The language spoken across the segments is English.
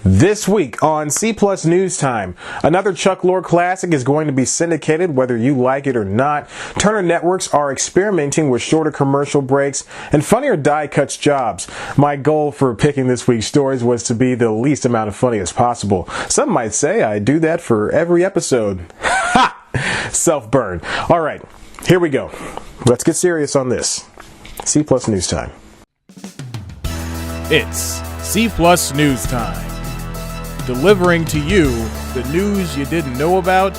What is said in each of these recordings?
This week on C Plus News Time, another Chuck Lorre classic is going to be syndicated whether you like it or not. Turner networks are experimenting with shorter commercial breaks, and Funny or Die cuts jobs. My goal for picking this week's stories was to be the least amount of funny as possible. Some might say I do that for every episode. Ha! Self-burn. Alright, here we go. Let's get serious on this. C Plus News Time. It's C Plus News Time. Delivering to you the news you didn't know about,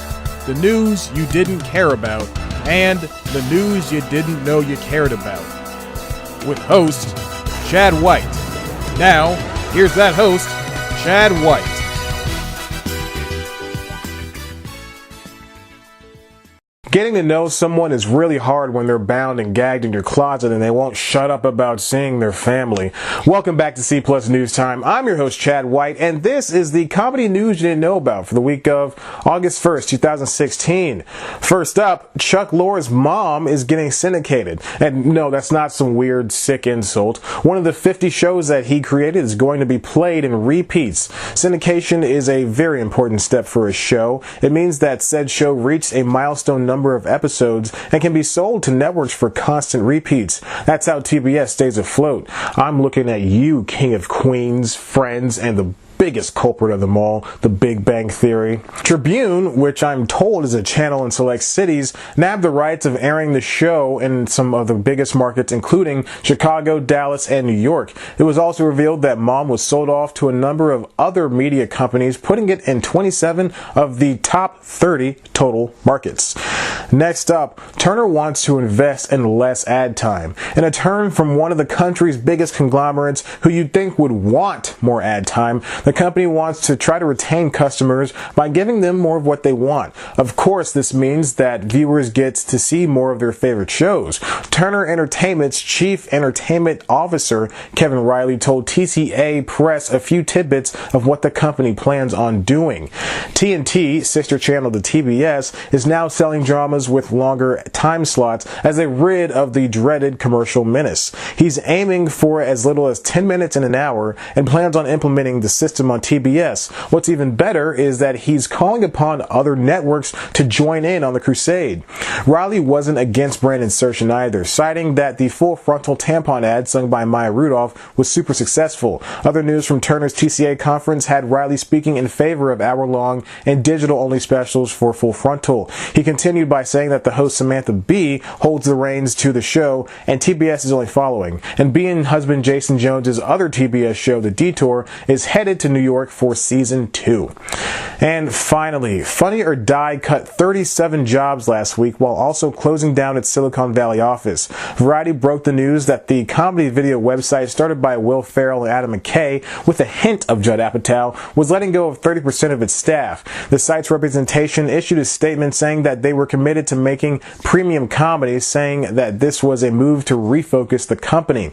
the news you didn't care about, and the news you didn't know you cared about. With host, Chad White. Now, here's that host, Chad White. Getting to know someone is really hard when they're bound and gagged in your closet and they won't shut up about seeing their family. Welcome back to C Plus News Time. I'm your host, Chad White, and this is the comedy news you didn't know about for the week of August 1st, 2016. First up, Chuck Lorre's mom is getting syndicated. And no, that's not some weird, sick insult. One of the 50 shows that he created is going to be played in repeats. Syndication is a very important step for a show. It means that said show reached a milestone number of episodes and can be sold to networks for constant repeats. That's how TBS stays afloat. I'm looking at you, King of Queens, Friends, and the biggest culprit of them all, The Big Bang Theory. Tribune, which I'm told is a channel in select cities, nabbed the rights of airing the show in some of the biggest markets, including Chicago, Dallas, and New York. It was also revealed that Mom was sold off to a number of other media companies, putting it in 27 of the top 30 total markets. Next up, Turner wants to invest in less ad time. In a turn from one of the country's biggest conglomerates who you'd think would want more ad time, the company wants to try to retain customers by giving them more of what they want. Of course, this means that viewers get to see more of their favorite shows. Turner Entertainment's chief entertainment officer, Kevin Riley, told TCA Press a few tidbits of what the company plans on doing. TNT, sister channel to TBS, is now selling dramas with longer time slots as they rid of the dreaded commercial menace. He's aiming for as little as 10 minutes in an hour and plans on implementing the system on TBS. What's even better is that he's calling upon other networks to join in on the crusade. Riley wasn't against brand insertion either, citing that the full frontal tampon ad sung by Maya Rudolph was super successful. Other news from Turner's TCA conference had Riley speaking in favor of hour-long and digital-only specials for full frontal. He continued by saying that the host Samantha Bee holds the reins to the show and TBS is only following. And Bee and husband Jason Jones's other TBS show, The Detour, is headed to New York for season 2. And finally, Funny or Die cut 37 jobs last week while also closing down its Silicon Valley office. Variety broke the news that the comedy video website started by Will Ferrell and Adam McKay with a hint of Judd Apatow was letting go of 30% of its staff. The site's representation issued a statement saying that they were committed to making premium comedy, saying that this was a move to refocus the company.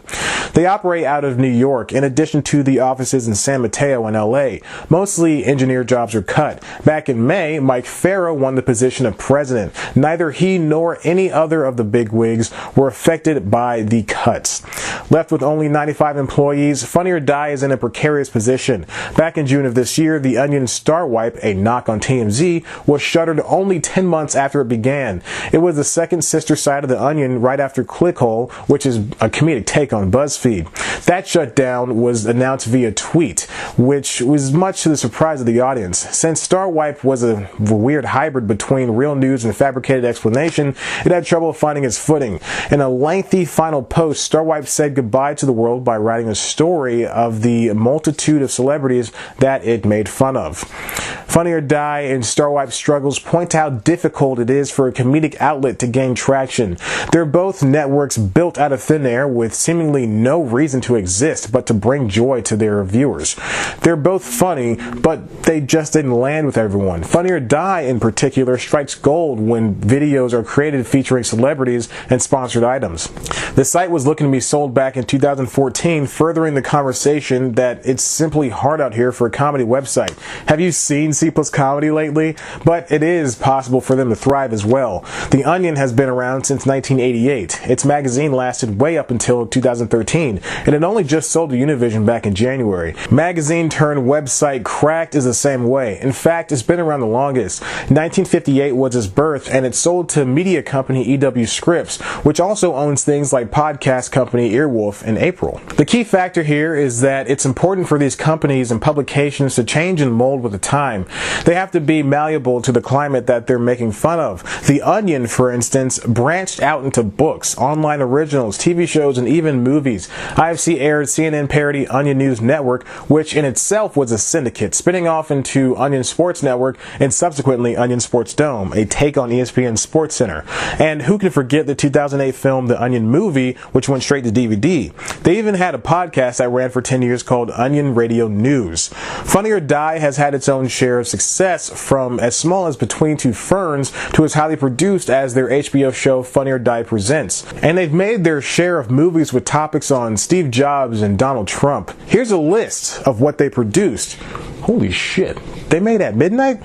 They operate out of New York, in addition to the offices in San Mateo and LA. Mostly engineer jobs are cut. Back in May, Mike Farrow won the position of president. Neither he nor any other of the bigwigs were affected by the cuts. Left with only 95 employees, Funny or Die is in a precarious position. Back in June of this year, The Onion's Star Wipe, a knock on TMZ, was shuttered only 10 months after it began. It was the second sister side of The Onion right after Clickhole, which is a comedic take on BuzzFeed. That shutdown was announced via tweet, which was much to the surprise of the audience. Since Star Wipe was a weird hybrid between real news and fabricated explanation, it had trouble finding its footing. In a lengthy final post, Star Wipe said goodbye to the world by writing a story of the multitude of celebrities that it made fun of. Funny or Die and Star Wipe's struggles point out how difficult it is for a comedic outlet to gain traction. They're both networks built out of thin air with seemingly no reason to exist but to bring joy to their viewers. They're both funny, but they just didn't land with everyone. Funny or Die, in particular, strikes gold when videos are created featuring celebrities and sponsored items. The site was looking to be sold back in 2014, furthering the conversation that it's simply hard out here for a comedy website. Have you seen C+ Comedy lately? But it is possible for them to thrive as well. The Onion has been around since 1988. Its magazine lasted way up until 2013, and it only just sold to Univision back in January. Magazine turned website Cracked is the same way. In fact, it's been around the longest. 1958 was its birth, and it sold to media company EW Scripps, which also owns things like podcast company Earwolf in April. The key factor here is that it's important for these companies and publications to change and mold with the time. They have to be malleable to the climate that they're making fun of. The Onion, for instance, branched out into books, online originals, TV shows, and even movies. IFC aired CNN parody Onion News Network, which in itself was a syndicate, spinning off into Onion Sports Network and subsequently Onion Sports Dome, a take on ESPN's Sports Center. And who can forget the 2008 film The Onion Movie, which went straight to DVD. They even had a podcast that ran for 10 years called Onion Radio News. Funny or Die has had its own share of success, from as small as Between Two Ferns to as highly produced as their HBO show Funny or Die Presents. And they've made their share of movies with topics on Steve Jobs and Donald Trump. Here's a list of what they produced. Holy shit. They made at midnight?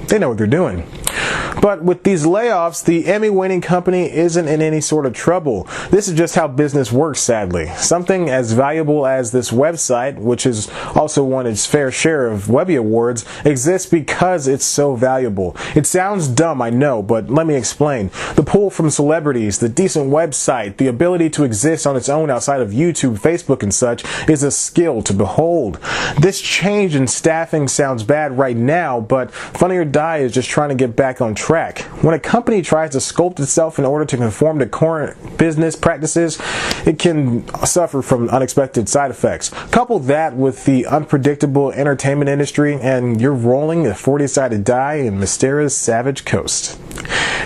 They know what they're doing. But with these layoffs, the Emmy-winning company isn't in any sort of trouble. This is just how business works, sadly. Something as valuable as this website, which has also won its fair share of Webby Awards, exists because it's so valuable. It sounds dumb, I know, but let me explain. The pull from celebrities, the decent website, the ability to exist on its own outside of YouTube, Facebook, and such is a skill to behold. This change in staffing sounds bad right now, but Funny or Die is just trying to get back on track. When a company tries to sculpt itself in order to conform to current business practices, it can suffer from unexpected side effects. Couple that with the unpredictable entertainment industry, and you're rolling a 40-sided die in Mystera's savage coast.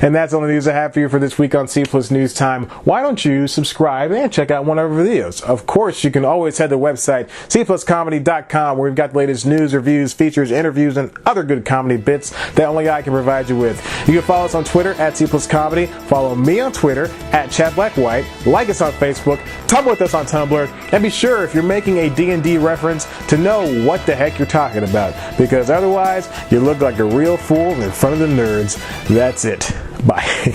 And that's all the news I have for you for this week on C+ News Time. Why don't you subscribe and check out one of our videos? Of course, you can always head to the website cpluscomedy.com, where we've got the latest news, reviews, features, interviews, and other good comedy bits that only I can provide you with. You can follow us on Twitter at C+Comedy, follow me on Twitter at ChadBlackWhite, like us on Facebook, tumble with us on Tumblr, and be sure, if you're making a D&D reference, to know what the heck you're talking about, because otherwise you look like a real fool in front of the nerds. That's it. Bye.